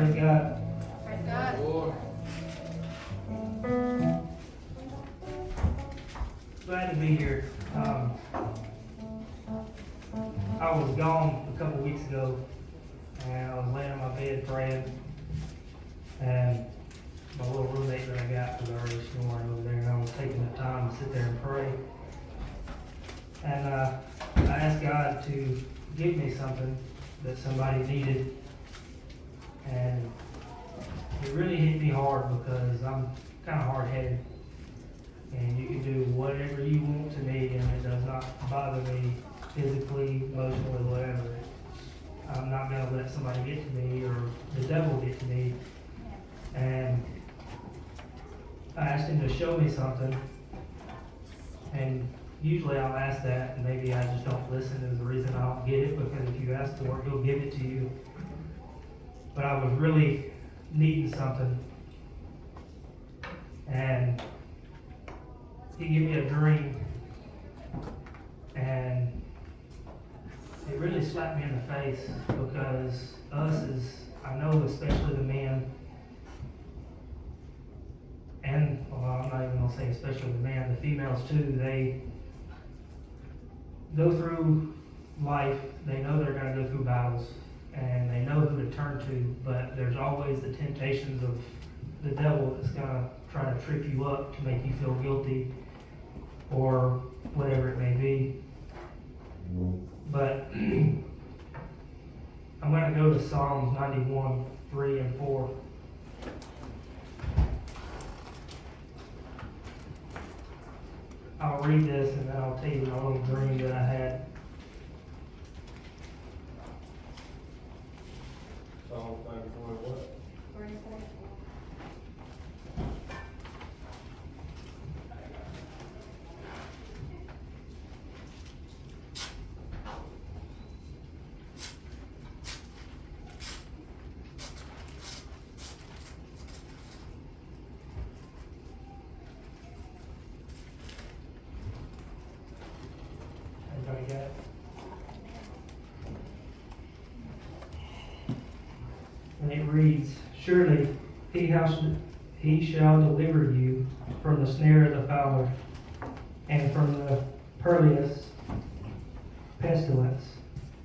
Praise God. Praise God. Lord. Glad to be here. I was gone a couple weeks ago, and I was laying in my bed praying, and my little roommate that I got was already snoring over there, and I was taking the time to sit there and pray. And I asked God to give me something that somebody needed, and it really hit me hard because I'm kind of hard-headed, and you can do whatever you want to me, and it does not bother me physically, emotionally, whatever. I'm not going to let somebody get to me or the devil get to me. And I asked him to show me something, and usually I'll ask that, and maybe I just don't listen is the reason I don't get it, because if you ask for it, he'll give it to you. But I was really needing something, and he gave me a dream, and it really slapped me in the face, because I know especially the men, and well, I'm not even going to say especially the men, the females too, they go through life, they know they're going to go through battles, and they know who to turn to, but there's always the temptations of the devil that's going to try to trip you up to make you feel guilty, or whatever it may be. But I'm going to go to Psalms 91, 3 and 4. I'll read this and then I'll tell you my little dream that I had. Psalm 94 and what? 44. Everybody got it? And it reads, surely he shall deliver you from the snare of the fowler, and from the perilous pestilence.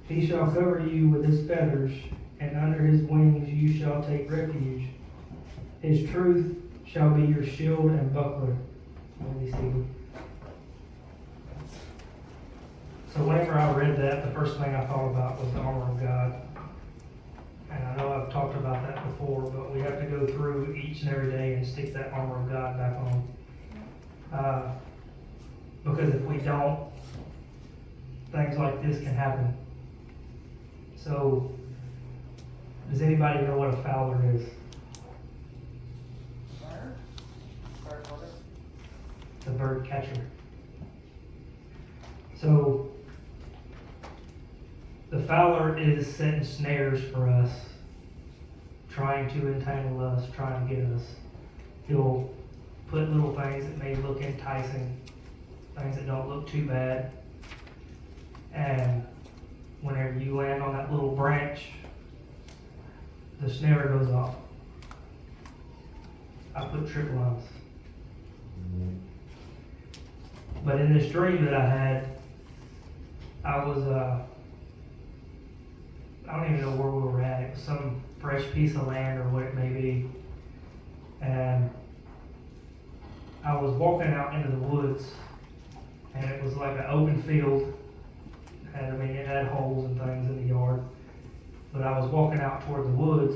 He shall cover you with his feathers, and under his wings you shall take refuge. His truth shall be your shield and buckler. Let me see. So whenever I read that, the first thing I thought about was the armor of God. And I know I've talked about that before, but we have to go through each and every day and stick that armor of God back on. Because if we don't, things like this can happen. So, does anybody know what a fowler is? The bird catcher. So, the fowler is setting snares for us, trying to entangle us, trying to get us. He'll put little things that may look enticing, things that don't look too bad, and whenever you land on that little branch, the snare goes off. I put trip lines. But in this dream that I had, I was, I don't even know where we were at. It was some fresh piece of land or what it may be. And I was walking out into the woods, and it was like an open field. It had holes and things in the yard. But I was walking out toward the woods,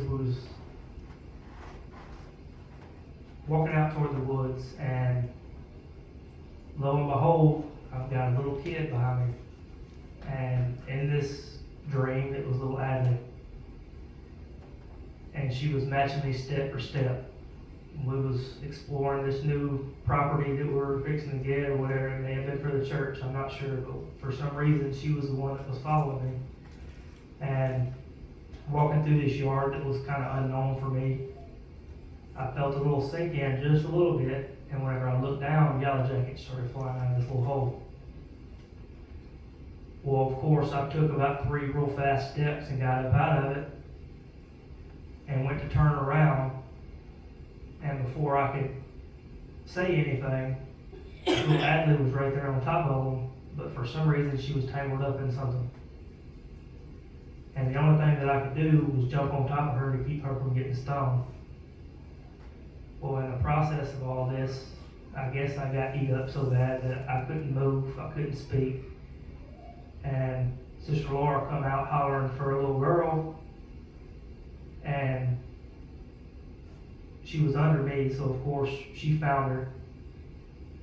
and lo and behold, I've got a little kid behind me. And in this dream, it was little Adley. And she was matching me step for step. We was exploring this new property that we were fixing to get or whatever. It may have been for the church, I'm not sure. But for some reason, she was the one that was following me. And walking through this yard that was kind of unknown for me, I felt a little sink in just a little bit. And whenever I looked down, yellow jackets started flying out of this little hole. Well, of course, I took about 3 real fast steps and got up out of it. and went to turn around, and before I could say anything, little Adley was right there on top of him, but for some reason she was tangled up in something. And the only thing that I could do was jump on top of her to keep her from getting stung. Well, in the process of all this, I guess I got eat up so bad that I couldn't move, I couldn't speak. And Sister Laura come out hollering for a little girl, and she was under me, so of course she found her.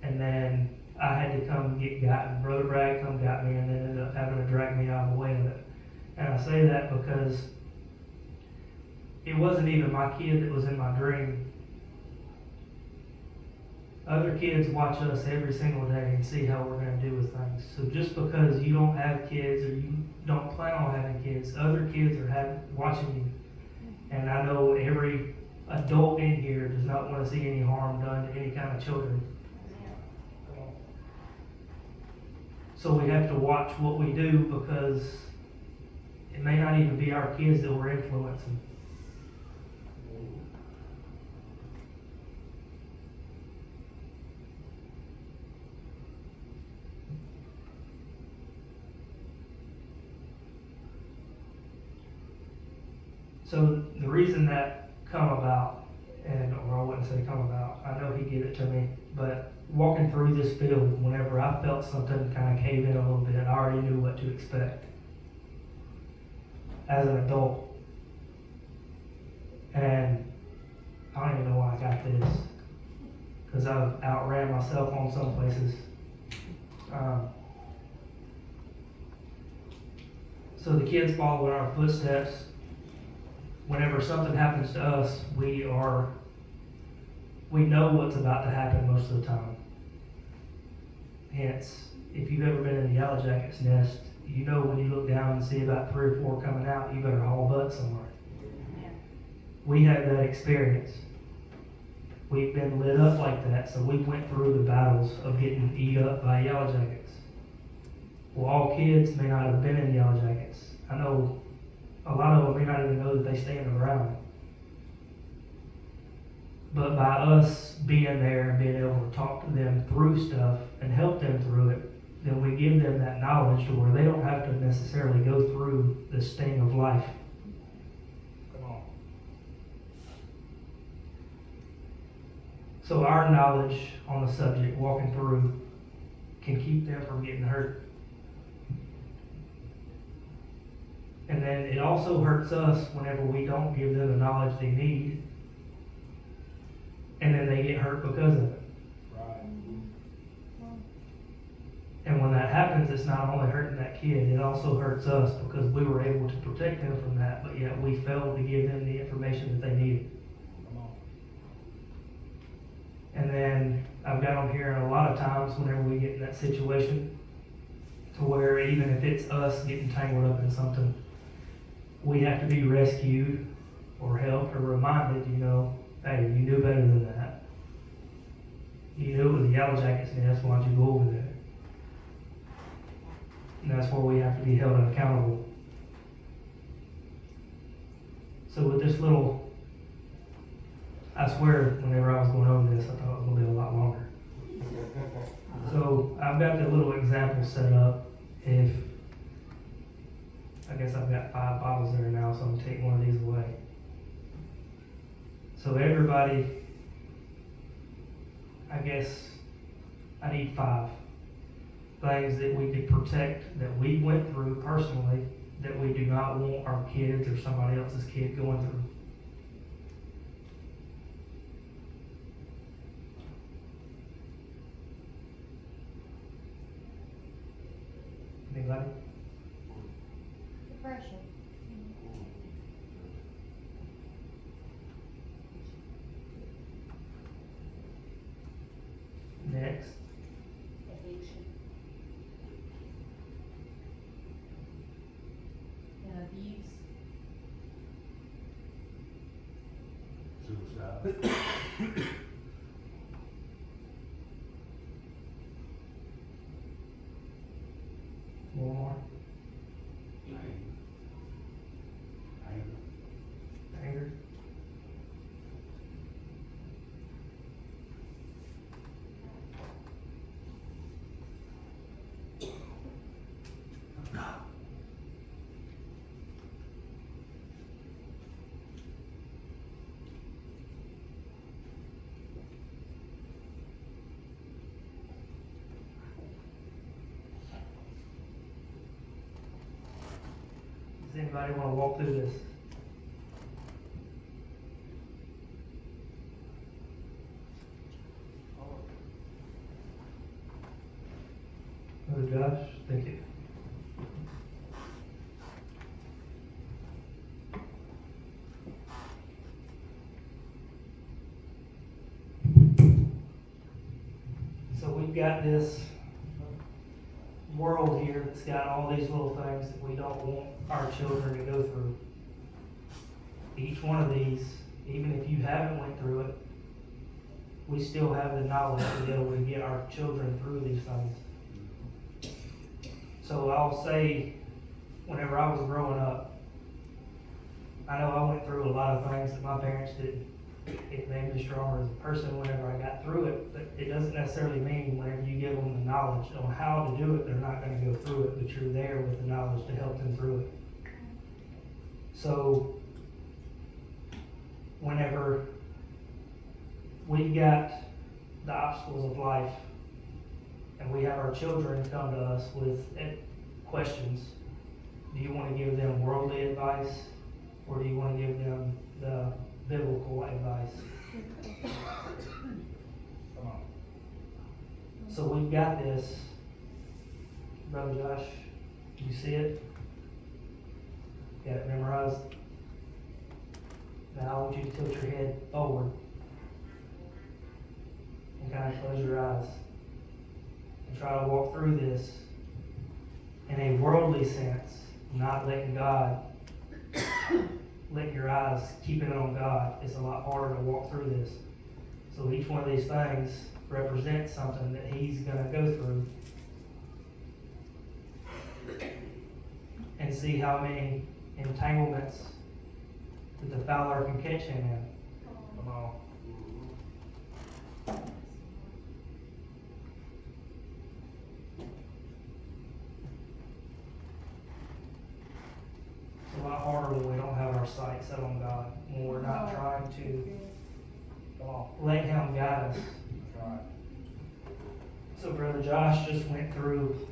And then I had to come get gotten. Brother Bragg come got me, and then ended up having to drag me out of the way of it. And I say that because it wasn't even my kid that was in my dream. Other kids watch us every single day and see how we're going to do with things. So just because you don't have kids or you don't plan on having kids, other kids are watching you. And I know every adult in here does not want to see any harm done to any kind of children. So we have to watch what we do, because it may not even be our kids that we're influencing. So the reason that come about, or I wouldn't say come about, I know he gave it to me, but walking through this field, whenever I felt something kind of cave in a little bit, I already knew what to expect as an adult. And I don't even know why I got this, because I've outran myself on some places. So the kids follow in our footsteps. Whenever something happens to us, we know what's about to happen most of the time. Hence, if you've ever been in the Yellow Jackets nest, you know when you look down and see about 3 or 4 coming out, you better haul butt somewhere. Yeah. We had that experience. We've been lit up like that, so we went through the battles of getting eat up by Yellow Jackets. Well, all kids may not have been in Yellow Jackets. I know a lot of them may not even know that they stand around. But by us being there and being able to talk to them through stuff and help them through it, then we give them that knowledge to where they don't have to necessarily go through the sting of life. Come on. So our knowledge on the subject, walking through, can keep them from getting hurt. And then it also hurts us whenever we don't give them the knowledge they need, and then they get hurt because of it. Right. And when that happens, it's not only hurting that kid, it also hurts us, because we were able to protect them from that, but yet we failed to give them the information that they needed. Come on. And then I've got them here a lot of times whenever we get in that situation, to where even if it's us getting tangled up in something, we have to be rescued or helped or reminded, hey, you knew better than that. You knew it was a Yellow Jackets nest, why don't you go over there? And that's where we have to be held accountable. So with this little, I swear, whenever I was going over this, I thought it was going to be a lot longer. So I've got the little example set up. I guess I've got 5 bottles there now, so I'm going to take one of these away. So everybody, I guess I need 5 things that we could protect, that we went through personally, that we do not want our kids or somebody else's kid going through. Anybody? Depression. Next. Addiction. And abuse. Suicide. One more. Anger. Does anybody wanna walk through this? Brother Josh, thank you. So we've got this world here that's got all these little things that we don't want our children to go through. Each one of these, even if you haven't went through it, we still have the knowledge to be able to get our children through these things. So I'll say, whenever I was growing up, I know I went through a lot of things that my parents didn't. It made me stronger as a person whenever I got through it, but it doesn't necessarily mean whenever you give them the knowledge on how to do it, they're not gonna go through it, but you're there with the knowledge to help them through it. So, whenever we got the obstacles of life, and we have our children come to us with questions, do you wanna give them worldly advice, or do you wanna give them the biblical advice? Come on. So we've got this, Brother Josh, you see it? Got it memorized? Now I want you to tilt your head forward and kind of close your eyes and try to walk through this in a worldly sense, not letting God, letting your eyes, keeping it on God. It's a lot harder to walk through this. So each one of these things represents something that he's going to go through, and see how many entanglements that the fowler can catch him in. Come on. It's a lot harder when we don't have our sight set on God, when we're not trying to Come on. let him guide us. That's right. So Brother Josh just went through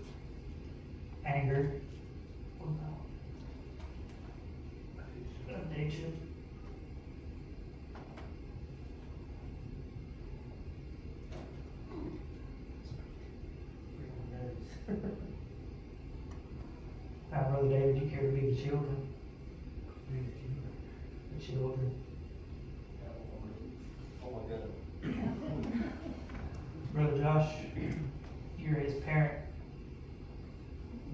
anger, addiction, now, Brother David, you care to be the children? The children. Oh my God. Brother Josh, you're his parent.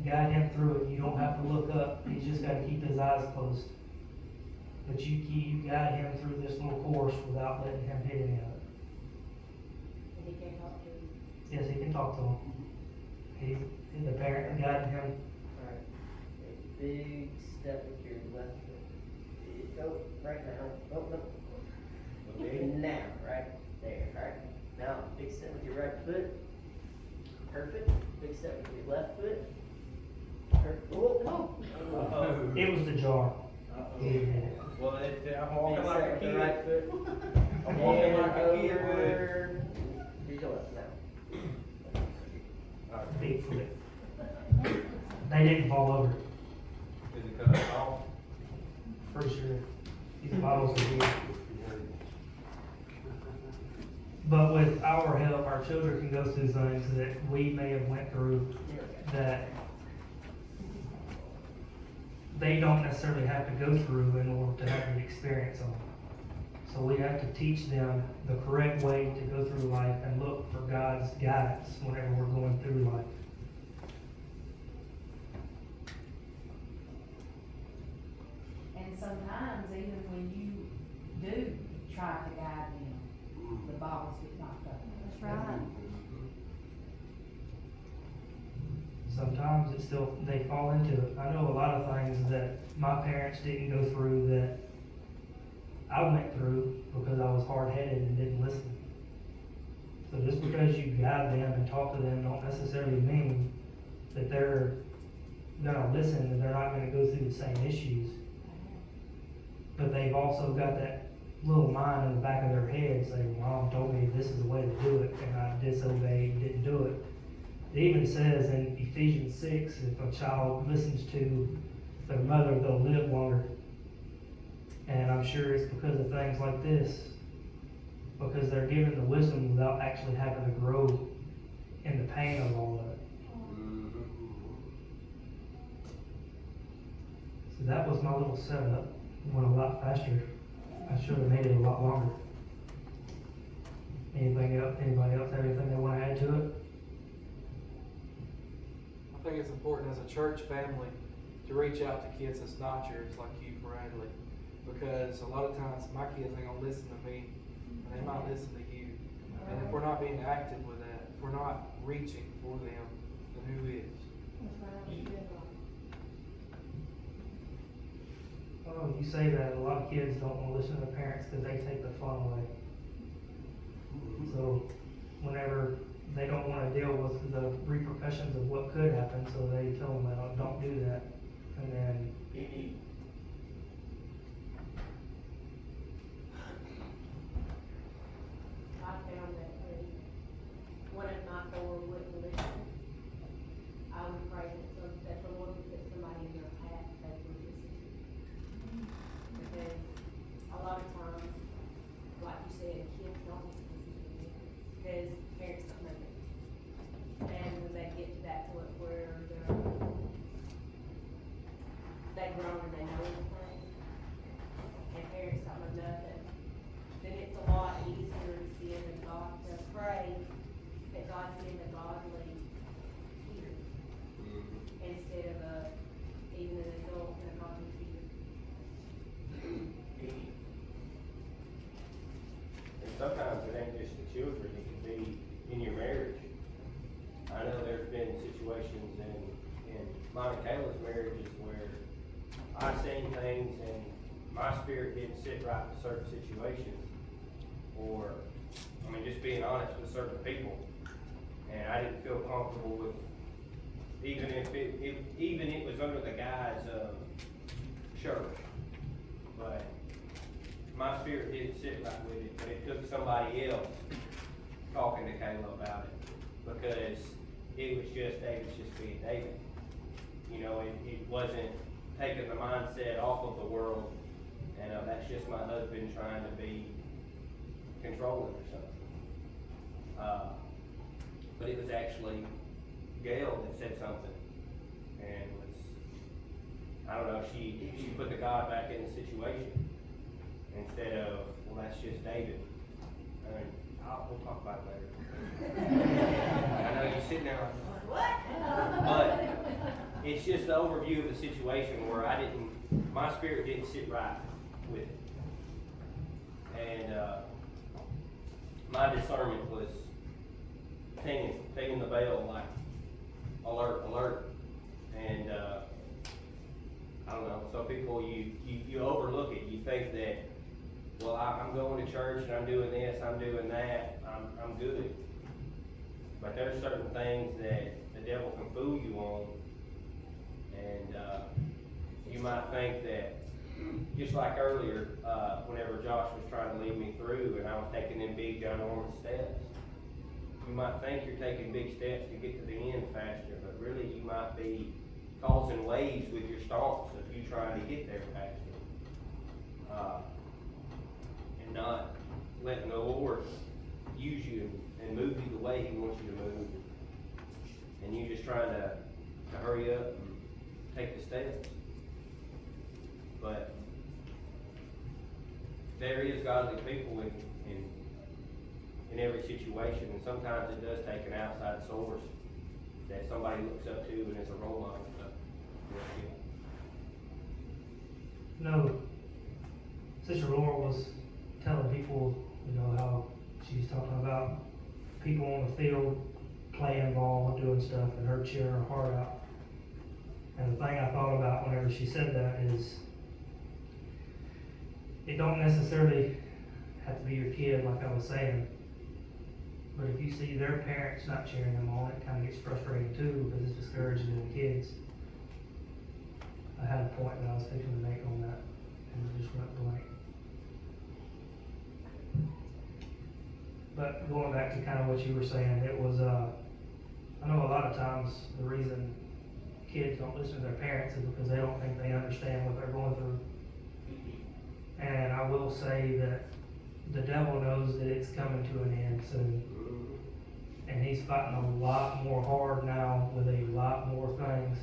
Guide him through it. You don't have to look up. He's just got to keep his eyes closed. But you guide him through this little course without letting him hit any of it. And he can't talk to you. Yes, he can talk to him. He's the parent guiding him. Alright. A big step with your left foot. Go right now. Oh, no. Okay, now, right there, alright. Now, big step with your right foot. Perfect. Big step with your left foot. Perfect. Oh, Uh-oh. It was the jar. Uh-oh. He didn't hit it. Well, I'm big walking like a step with the kid. right foot. I'm walking like a kid. over. Use your left now. Alright. Big foot. They didn't fall over, Did it cut us off? for sure. These bottles are here. But with our help, our children can go through things that we may have went through There we go. that they don't necessarily have to go through in order to have the experience on. So we have to teach them the correct way to go through life and look for God's guidance whenever we're going through life. And sometimes even when you do try to guide them, the balls get knocked up. That's right. Sometimes it's still, they fall into it. I know a lot of things that my parents didn't go through that I went through because I was hard-headed and didn't listen. So just because you guide them and talk to them don't necessarily mean that they're gonna listen and they're not gonna go through the same issues. But they've also got that little mind in the back of their head saying, Mom told me this is the way to do it, and I disobeyed, didn't do it. It even says in Ephesians 6, if a child listens to their mother, they'll live longer. And I'm sure it's because of things like this, because they're given the wisdom without actually having to grow in the pain of all of it. So that was my little setup. It went a lot faster. I should have made it a lot longer. Anything else? Anybody else have anything they want to add to it? I think it's important as a church family to reach out to kids that's not yours, like you, Bradley, because a lot of times my kids ain't gonna listen to me, and they might listen to you. And if we're not being active with that, if we're not reaching for them, then who is? Oh, you say that a lot of kids don't want to listen to their parents because they take the fun away. So whenever they don't want to deal with the repercussions of what could happen, so they tell them, well, don't do that. And then I found that when one of my four wouldn't listen, I would pray that the Lord would put somebody in their path that would listen to. Because a lot of times, like you said, kids don't listen to them because parents don't know it. And when they get to that point where they've grown and they know everything, and parents don't know nothing, then it's a lot easier to send a God, to pray that God send a godly ear instead of even an adult in a godly ear. And sometimes it ain't just the children, it can be in your marriage. I know there's been situations in mine and Kayla's marriages where I've seen things and my spirit didn't sit right with certain situations. Or, I mean, just being honest with certain people. And I didn't feel comfortable with, even if it was under the guise of church. But my spirit didn't sit right with it, but it took somebody else talking to Kayla about it. Because it was just being David. You know, it wasn't taking the mindset off of the world, and that's just my husband trying to be controlling or something. But it was actually Gail that said something, and was, I don't know, she put the God back in the situation instead of, well, that's just David. I mean, we'll talk about it later. I know you're sitting there like, what? But it's just the overview of the situation where my spirit didn't sit right with it. And my discernment was pinging the bell like, alert, alert. And I don't know, some people, you overlook it. You think that, well, I'm going to church and I'm doing this, I'm doing that, I'm good. But there's certain things that the devil can fool you on. And you might think that, just like earlier, whenever Josh was trying to lead me through and I was taking them big, ginormous steps, you might think you're taking big steps to get to the end faster, but really you might be causing waves with your stomps of you trying to get there faster. And not letting the Lord use you and move you the way He wants you to move. And you just trying to hurry up and take the steps. But there is godly people in every situation, and sometimes it does take an outside source that somebody looks up to and is a role model. No, Sister Laura was telling people, how she's talking about people on the field playing ball and doing stuff and her cheering her heart out. And the thing I thought about whenever she said that is, it don't necessarily have to be your kid, like I was saying. But if you see their parents not cheering them on, it kind of gets frustrating too, because it's discouraging the kids. I had a point that I was fixing to make on that, and it just went blank. But going back to kind of what you were saying, it was, I know a lot of times the reason kids don't listen to their parents is because they don't think they understand what they're going through. And I will say that the devil knows that it's coming to an end soon. And he's fighting a lot more hard now with a lot more things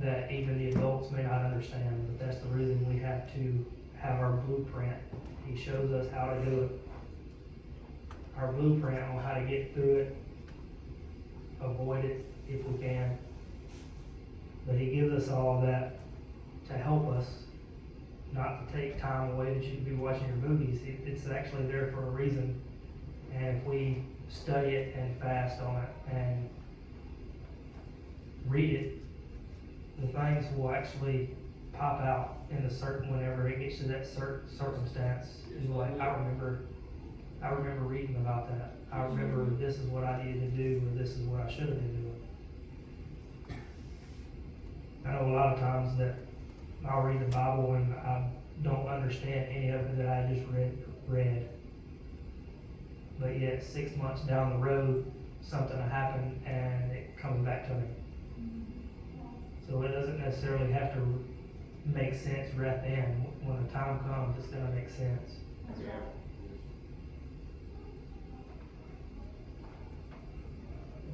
that even the adults may not understand, but that's the reason we have to have our blueprint. He shows us how to do it. Our blueprint on how to get through it, avoid it if we can. But he gives us all that to help us, not to take time away that you could be watching your movies. It's actually there for a reason. And if we study it and fast on it and read it, the things will actually pop out in whenever it gets to that certain circumstance. It's like, I remember reading about that. I remember this is what I needed to do, or this is what I should have been doing. I know a lot of times that I'll read the Bible and I don't understand any of it that I just read. But yet 6 months down the road, something will happen and it comes back to me. So it doesn't necessarily have to make sense right then. When the time comes, it's gonna make sense. That's right.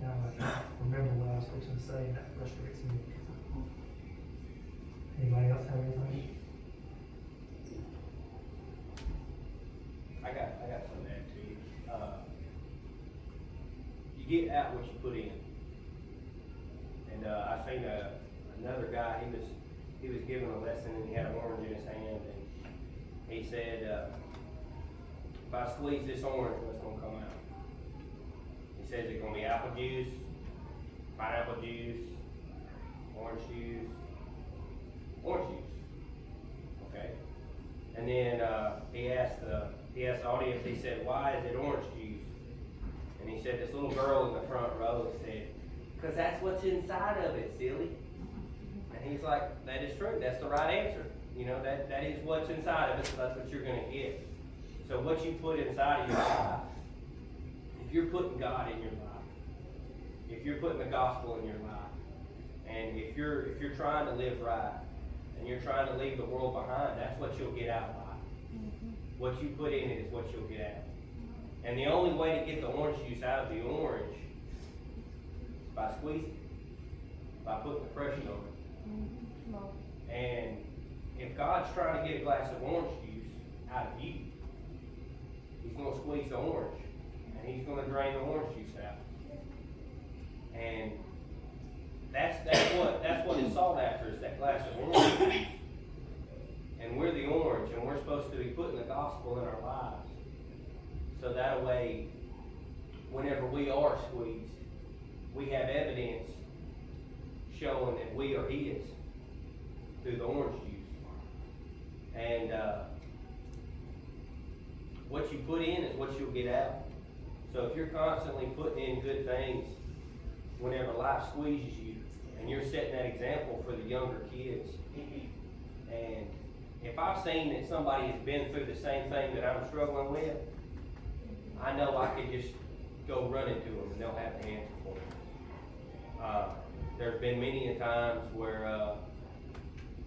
Now I can't remember what I was fixing to say, and that frustrates me. Anybody else have anything? I got something to add to you. You get out what you put in. And, I seen another guy, he was giving a lesson and he had an orange in his hand and he said, if I squeeze this orange, what's gonna come out? He says it's gonna be apple juice, pineapple juice, orange juice, okay? And then, he asked the audience, he said, why is it orange juice? And he said, this little girl in the front row said, because that's what's inside of it, silly. And he's like, that is true, that's the right answer. You know, that is what's inside of it, so that's what you're gonna get. So what you put inside of your life, if you're putting God in your life, if you're putting the gospel in your life, and if you're trying to live right, and you're trying to leave the world behind, that's what you'll get out of life. What you put in it is what you'll get out. And the only way to get the orange juice out of the orange is by squeezing, by putting the pressure on it. And if God's trying to get a glass of orange juice out of you, he's going to squeeze the orange, and he's going to drain the orange juice out. And that's what is sought after, is that glass of orange juice. And we're the orange, and we're supposed to be putting the gospel in our lives. So that way, whenever we are squeezed, we have evidence showing that we are his through the orange juice. And what you put in is what you'll get out. So if you're constantly putting in good things, whenever life squeezes you, and you're setting that example for the younger kids, and if I've seen that somebody has been through the same thing that I'm struggling with, I know I could just go running to them and they'll have the answer for me. There's been many a times where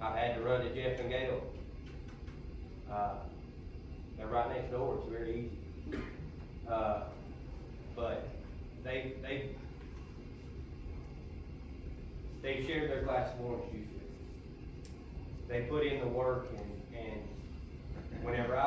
I've had to run to Jeff and Gail. They're right next door, it's very easy. But they've shared their glass of orange juice with me. They put in the work, and whenever I